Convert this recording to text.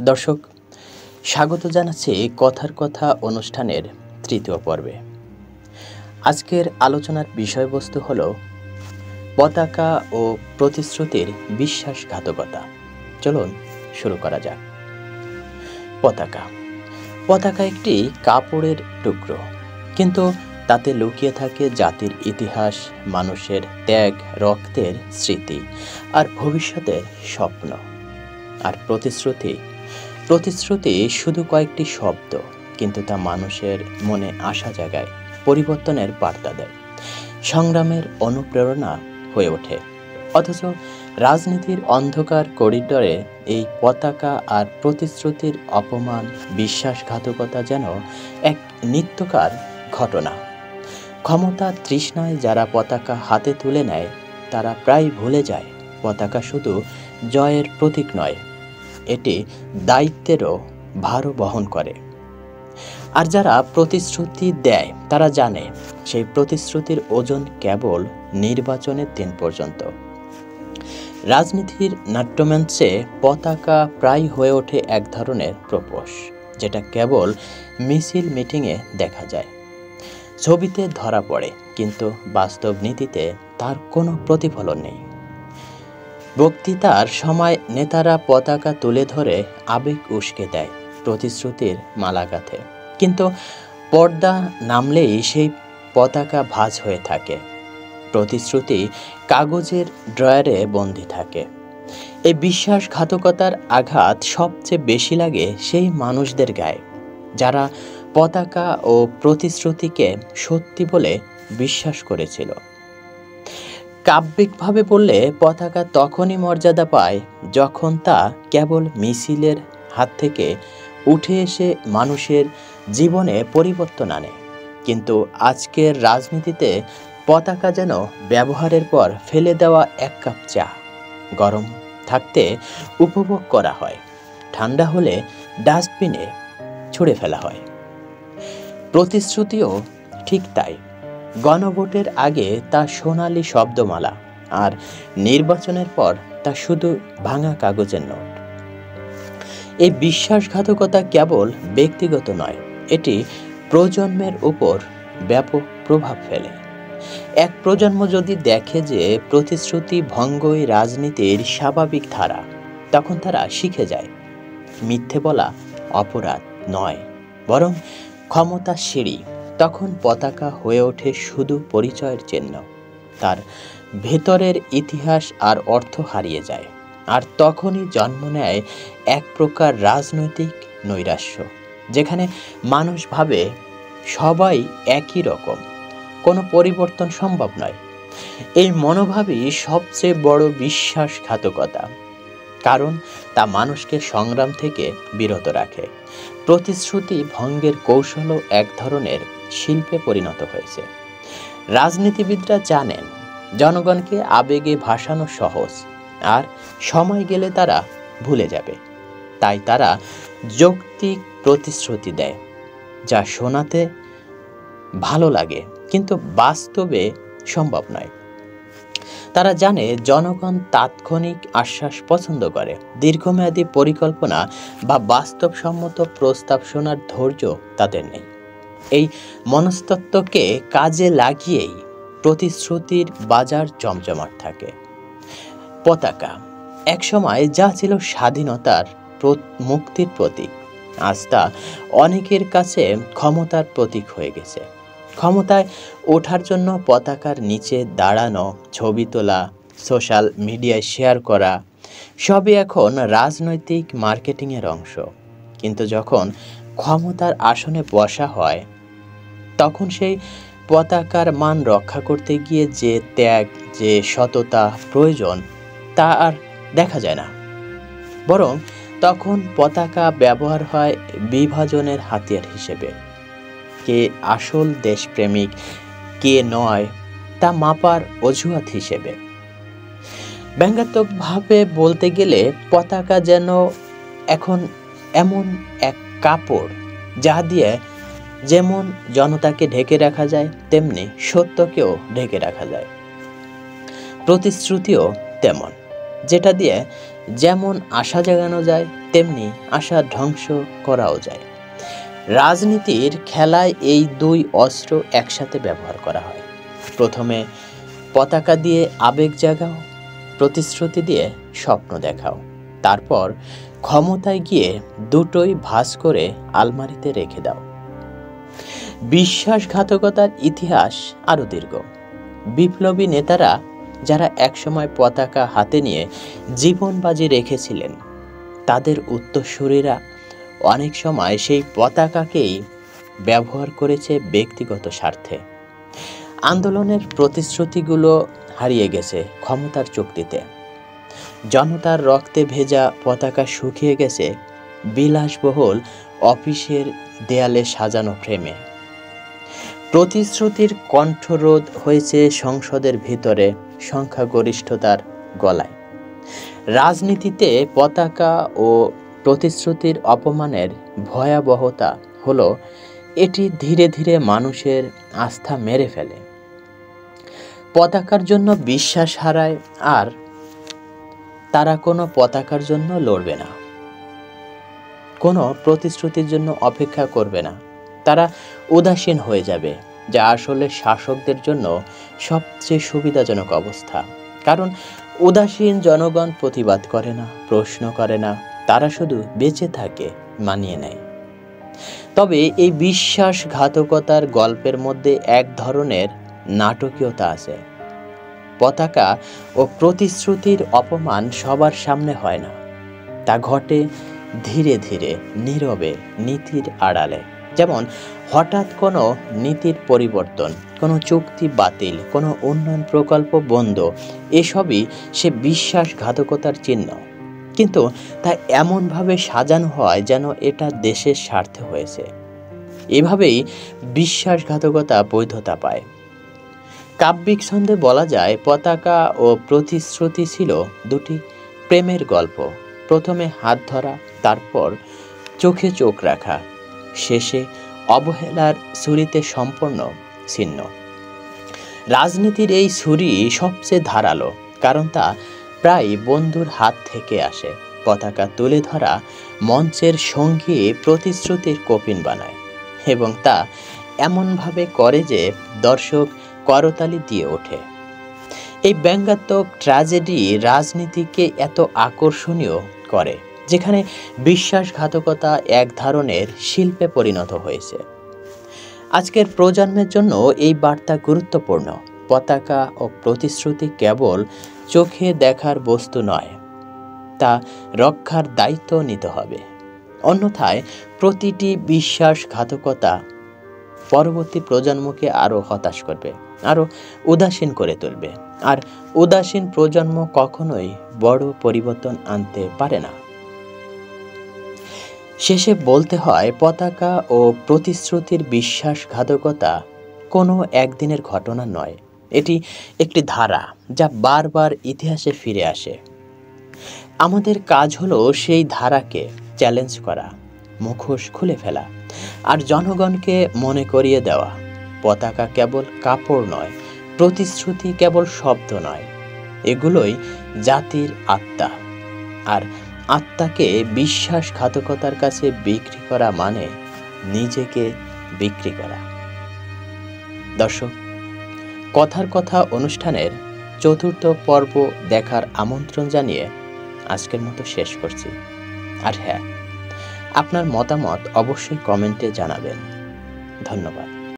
দর্শক, স্বাগত জানাচ্ছি কথার কথা অনুষ্ঠানের তৃতীয় পর্বে। আজকের আলোচনার বিষয়বস্তু হল পতাকা ও প্রতিশ্রুতির বিশ্বাসঘাতকতা। চলুন শুরু করা যাক। পতাকা পতাকা একটি কাপড়ের টুকরো, কিন্তু তাতে লুকিয়ে থাকে জাতির ইতিহাস, মানুষের ত্যাগ, রক্তের স্মৃতি আর ভবিষ্যতের স্বপ্ন। আর প্রতিশ্রুতি শুধু কয়েকটি শব্দ, কিন্তু তা মানুষের মনে আশা জাগায়, পরিবর্তনের বার্তা দেয়, সংগ্রামের অনুপ্রেরণা হয়ে ওঠে। অথচ রাজনীতির অন্ধকার করিডোরে এই পতাকা আর প্রতিশ্রুতির অপমান, বিশ্বাসঘাতকতা যেন এক নিত্যকার ঘটনা। ক্ষমতার তৃষ্ণায় যারা পতাকা হাতে তুলে নেয়, তারা প্রায় ভুলে যায় পতাকা শুধু জয়ের প্রতীক নয়, এটি দায়িত্বেরও ভারও বহন করে। আর যারা প্রতিশ্রুতি দেয়, তারা জানে সেই প্রতিশ্রুতির ওজন কেবল নির্বাচনের দিন পর্যন্ত। রাজনীতির নাট্যমঞ্চে পতাকা প্রায় হয়ে ওঠে এক ধরনের প্রপোষ, যেটা কেবল মিছিল মিটিংয়ে দেখা যায়, ছবিতে ধরা পড়ে, কিন্তু বাস্তব নীতিতে তার কোনো প্রতিফলন নেই। বক্তৃতার সময় নেতারা পতাকা তুলে ধরে আবেগ উস্কে দেয়, প্রতিশ্রুতির মালা গাঁথে, কিন্তু পর্দা নামলেই সেই পতাকা ভাঁজ হয়ে থাকে। প্রতিশ্রুতি কাগজের ড্রয়ারে বন্দী থাকে। এই বিশ্বাসঘাতকতার আঘাত সবচেয়ে বেশি লাগে সেই মানুষদের গায়ে, যারা পতাকা ও প্রতিশ্রুতিকে সত্যি বলে বিশ্বাস করেছিল। কাব্যিকভাবে বললে, পতাকা তখনই মর্যাদা পায় যখন তা কেবল মিছিলের হাত থেকে উঠে এসে মানুষের জীবনে পরিবর্তন আনে। কিন্তু আজকের রাজনীতিতে পতাকা যেন ব্যবহারের পর ফেলে দেওয়া এক কাপ চা, গরম থাকতে উপভোগ করা হয়, ঠান্ডা হলে ডাস্টবিনে ছুঁড়ে ফেলা হয়। প্রতিশ্রুতিও ঠিক তাই। গণভোটের আগে তা সোনালি শব্দমালা, আর নির্বাচনের পর তা শুধু ভাঙা কাগজের নোট। এই বিশ্বাসঘাতকতা কেবল ব্যক্তিগত নয়, এটি প্রজন্মের উপর ব্যাপক প্রভাব ফেলে। এক প্রজন্ম যদি দেখে যে প্রতিশ্রুতি ভঙ্গই রাজনীতির স্বাভাবিক ধারা, তখন তারা শিখে যায় মিথ্যে বলা অপরাধ নয়, বরং ক্ষমতার সিঁড়ি। তখন পতাকা হয়ে ওঠে শুধু পরিচয়ের চিহ্ন, তার ভেতরের ইতিহাস আর অর্থ হারিয়ে যায়। আর তখনই জন্ম নেয় এক প্রকার রাজনৈতিক নৈরাশ্য, যেখানে মানুষ ভাবে সবাই একই রকম, কোনো পরিবর্তন সম্ভব নয়। এই মনোভাবই সবচেয়ে বড় বিশ্বাসঘাতকতা, কারণ তা মানুষকে সংগ্রাম থেকে বিরত রাখে। প্রতিশ্রুতি ভঙ্গের কৌশলও এক ধরনের শিল্পে পরিণত হয়েছে। রাজনীতিবিদরা জানেন জনগণকে আবেগে ভাসানো সহজ, আর সময় গেলে তারা ভুলে যাবে। তাই তারা যৌক্তিক প্রতিশ্রুতি দেয়, যা শোনাতে ভালো লাগে কিন্তু বাস্তবে সম্ভব নয়। তারা জানে জনগণ তাৎক্ষণিক আশ্বাস পছন্দ করে, দীর্ঘমেয়াদী পরিকল্পনা বা বাস্তবসম্মত প্রস্তাব শোনার ধৈর্য তাদের নেই। এই মনস্তত্ত্বকে কাজে লাগিয়েই প্রতিশ্রুতির বাজার জমজমাট থাকে। পতাকা একসময় যা ছিল স্বাধীনতার, মুক্তির প্রতীক, আজ তা অনেকের কাছে ক্ষমতার প্রতীক হয়ে গেছে। ক্ষমতায় ওঠার জন্য পতাকার নিচে দাঁড়ানো, ছবি তোলা, সোশ্যাল মিডিয়ায় শেয়ার করা, সবই এখন রাজনৈতিক মার্কেটিংয়ের অংশ। কিন্তু যখন ক্ষমতার আসনে বসা হয়, তখন সেই পতাকার মান রক্ষা করতে গিয়ে যে ত্যাগ, যে সততা প্রয়োজন, তা আর দেখা যায় না। বরং তখন পতাকা ব্যবহার হয় বিভাজনের হাতিয়ার হিসেবে। কে আসল দেশপ্রেমিক, কে নয়, তা মাপার অজুহাত হিসেবে। ব্যঙ্গাত্মকভাবে বলতে গেলে, পতাকা যেন এখন এমন এক কাপড়, যা দিয়ে যেমন জনতাকে ঢেকে রাখা যায়, তেমনি সত্যকেও ঢেকে রাখা যায়। প্রতিশ্রুতিও তেমন, যেটা দিয়ে যেমন আশা জাগানো যায়, তেমনি আশা ধ্বংস করাও যায়। রাজনীতির খেলায় এই দুই অস্ত্র একসাথে ব্যবহার করা হয়। প্রথমে পতাকা দিয়ে আবেগ জাগাও, প্রতিশ্রুতি দিয়ে স্বপ্ন দেখাও, তারপর ক্ষমতায় গিয়ে দুটোই ভাঁজ করে আলমারিতে রেখে দাও। বিশ্বাসঘাতকতার ইতিহাস আরও দীর্ঘ। বিপ্লবী নেতারা যারা একসময় পতাকা হাতে নিয়ে জীবন বাজি রেখেছিলেন, তাদের উত্তরসূরিরা অনেক সময় সেই পতাকাকেই ব্যবহার করেছে ব্যক্তিগত স্বার্থে। আন্দোলনের প্রতিশ্রুতিগুলো হারিয়ে গেছে ক্ষমতার চুক্তিতে। জনতার রক্তে ভেজা পতাকা শুকিয়ে গেছে বিলাসবহুল অফিসের দেয়ালে সাজানো ফ্রেমে। প্রতিশ্রুতির কণ্ঠরোধ হয়েছে সংসদের ভিতরে সংখ্যাগরিষ্ঠতার গলায়। রাজনীতিতে পতাকা ও প্রতিশ্রুতির অপমানের ভয়াবহতা হলো এটি ধীরে ধীরে মানুষের আস্থা মেরে ফেলে। পতাকার জন্য বিশ্বাস হারায়, আর তারা কোনো পতাকার জন্য লড়বে না, কোনো প্রতিশ্রুতির জন্য অপেক্ষা করবে না। তারা উদাসীন হয়ে যাবে, যা আসলে শাসকদের জন্য সবচেয়ে সুবিধাজনক অবস্থা। কারণ উদাসীন জনগণ প্রতিবাদ করে না, প্রশ্ন করে না, তারা শুধু বেঁচে থাকে, মানিয়ে নেয়। তবে এই বিশ্বাসঘাতকতার গল্পের মধ্যে এক ধরনের নাটকীয়তা আছে। পতাকা ও প্রতিশ্রুতির অপমান সবার সামনে হয় না, তা ঘটে ধীরে ধীরে, নীরবে, নীতির আড়ালে। যেমন হঠাৎ কোনো নীতির পরিবর্তন, কোনো চুক্তি বাতিল, কোনো উন্নয়ন প্রকল্প বন্ধ, এসবই সে বিশ্বাসঘাতকতার চিহ্ন। কিন্তু তা এমনভাবে সাজানো হয় যেন এটা দেশের স্বার্থে হয়েছে। এভাবেই বিশ্বাসঘাতকতা বৈধতা পায়। কাব্যিক ছন্দে বলা যায়, পতাকা ও প্রতিশ্রুতি ছিল দুটি প্রেমের গল্প। প্রথমে হাত ধরা, তারপর চোখে চোখ রাখা, শেষে অবহেলার ছুরিতে সম্পূর্ণ ছিন্ন। রাজনীতির এই ছুরি সবচেয়ে ধারালো, কারণ তা প্রায় বন্ধুর হাত থেকে আসে। পতাকা তুলে ধরা মঞ্চের সঙ্গী প্রতিশ্রুতির কপিন বানায়, এবং তা এমনভাবে করে যে দর্শক করতালি দিয়ে ওঠে। এই ব্যঙ্গাত্মক ট্র্যাজেডি রাজনীতিকে এত আকর্ষণীয় করে, যেখানে বিশ্বাসঘাতকতা এক ধরনের শিল্পে পরিণত হয়েছে। আজকের প্রজন্মের জন্য এই বার্তা গুরুত্বপূর্ণ। পতাকা ও প্রতিশ্রুতি কেবল চোখে দেখার বস্তু নয়, তা রক্ষার দায়িত্ব নিতে হবে। অন্যথায় প্রতিটি বিশ্বাসঘাতকতা পরবর্তী প্রজন্মকে আরও হতাশ করবে, আরও উদাসীন করে তুলবে, আর উদাসীন প্রজন্ম কখনোই বড় পরিবর্তন আনতে পারে না। শেষে বলতে হয়, পতাকা ও প্রতিশ্রুতির বিশ্বাসঘাতকতা কোনো একদিনের ঘটনা নয়। এটি একটি ধারা যা বারবার ইতিহাসে ফিরে আসে। আমাদের কাজ হলো সেই ধারাকে চ্যালেঞ্জ করা, মুখোশ খুলে ফেলা, আর জনগণকে মনে করিয়ে দেওয়া, পতাকা কেবল কাপড় নয়, প্রতিশ্রুতি কেবল শব্দ নয়, এগুলোই জাতির আত্মা। আর আত্মাকে বিশ্বাসঘাতকতার কাছে বিক্রি করা মানে নিজেকে বিক্রি করা। দর্শক, কথার কথা অনুষ্ঠানের ৪র্থ পর্ব দেখার আমন্ত্রণ জানিয়ে আজকের মতো শেষ করছি। আর হ্যাঁ, আপনার মতামত অবশ্যই কমেন্টে জানাবেন। ধন্যবাদ।